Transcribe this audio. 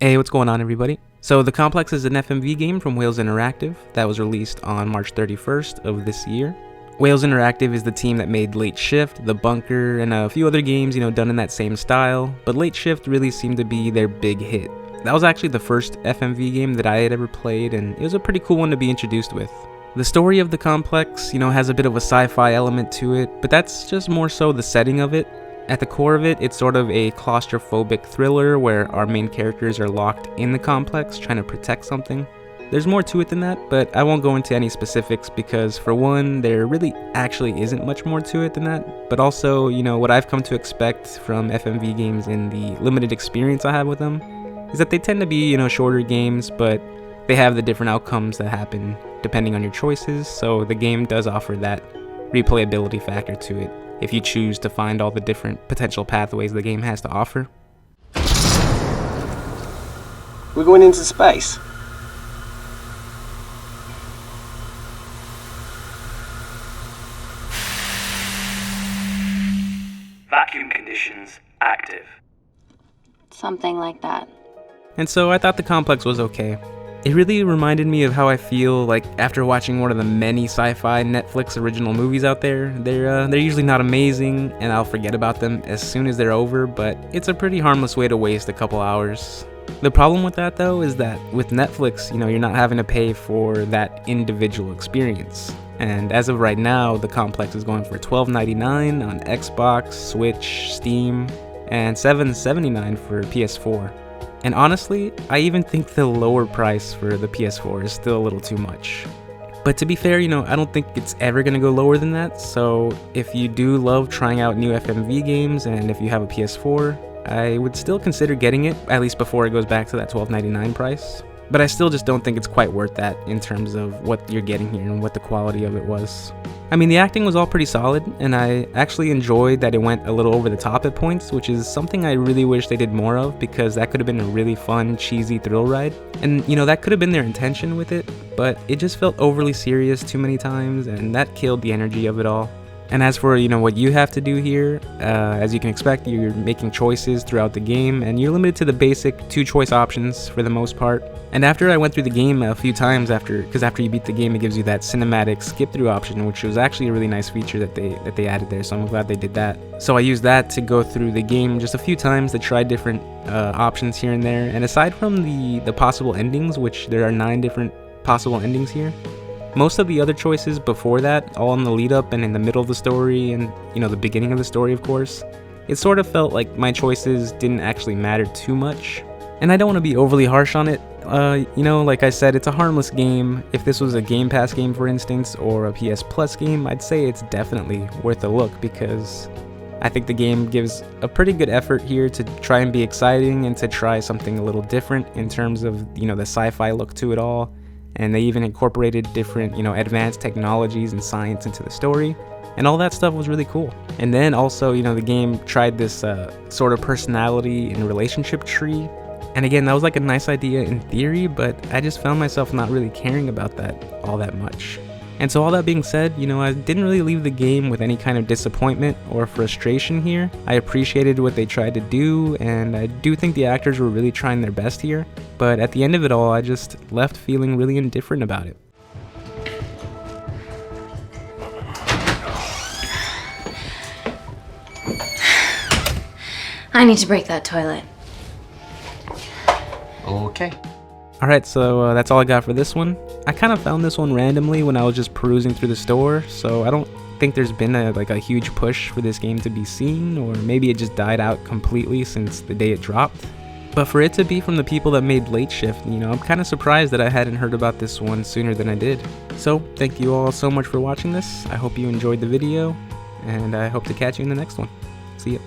Hey, what's going on everybody? So The Complex is an FMV game from Wales Interactive that was released on March 31st of this year. Wales Interactive is the team that made Late Shift, The Bunker, and a few other games, done in that same style, but Late Shift really seemed to be their big hit. That was actually the first FMV game that I had ever played, and it was a pretty cool one to be introduced with. The story of The Complex, has a bit of a sci-fi element to it, but that's just more so the setting of it. At the core of it, it's sort of a claustrophobic thriller where our main characters are locked in the complex trying to protect something. There's more to it than that, but I won't go into any specifics because for one, there really actually isn't much more to it than that, but also, what I've come to expect from FMV games in the limited experience I have with them is that they tend to be, shorter games, but they have the different outcomes that happen depending on your choices, so the game does offer that replayability factor to it if you choose to find all the different potential pathways the game has to offer. We're going into space. Vacuum conditions active. Something like that. And so I thought The Complex was okay. It really reminded me of how I feel like after watching one of the many sci-fi Netflix original movies out there. They're usually not amazing, and I'll forget about them as soon as they're over, but it's a pretty harmless way to waste a couple hours. The problem with that though is that with Netflix, you're not having to pay for that individual experience. And as of right now, The Complex is going for $12.99 on Xbox, Switch, Steam, and $7.79 for PS4. And honestly, I even think the lower price for the PS4 is still a little too much. But to be fair, I don't think it's ever going to go lower than that, so if you do love trying out new FMV games and if you have a PS4, I would still consider getting it, at least before it goes back to that $12.99 price. But I still just don't think it's quite worth that in terms of what you're getting here and what the quality of it was. I mean, the acting was all pretty solid, and I actually enjoyed that it went a little over the top at points, which is something I really wish they did more of, because that could have been a really fun, cheesy thrill ride. And, that could have been their intention with it, but it just felt overly serious too many times, and that killed the energy of it all. And as for, what you have to do here, as you can expect, you're making choices throughout the game, and you're limited to the basic 2 choice options for the most part. And after I went through the game a few times because after you beat the game, it gives you that cinematic skip through option, which was actually a really nice feature that they added there, so I'm glad they did that. So I used that to go through the game just a few times to try different options here and there. And aside from the possible endings, which there are 9 different possible endings here, most of the other choices before that, all in the lead up and in the middle of the story and, the beginning of the story, of course, it sort of felt like my choices didn't actually matter too much. And I don't want to be overly harsh on it. Like I said, it's a harmless game. If this was a Game Pass game, for instance, or a PS Plus game, I'd say it's definitely worth a look because I think the game gives a pretty good effort here to try and be exciting and to try something a little different in terms of, the sci-fi look to it all. And they even incorporated different, advanced technologies and science into the story. And all that stuff was really cool. And then also, the game tried this sort of personality and relationship tree. And again, that was like a nice idea in theory, but I just found myself not really caring about that all that much. And so all that being said, I didn't really leave the game with any kind of disappointment or frustration here. I appreciated what they tried to do, and I do think the actors were really trying their best here. But at the end of it all, I just left feeling really indifferent about it. I need to break that toilet. Okay. Alright, so that's all I got for this one. I kind of found this one randomly when I was just perusing through the store, so I don't think there's been a huge push for this game to be seen, or maybe it just died out completely since the day it dropped. But for it to be from the people that made Late Shift, I'm kind of surprised that I hadn't heard about this one sooner than I did. So, thank you all so much for watching this. I hope you enjoyed the video, and I hope to catch you in the next one. See ya.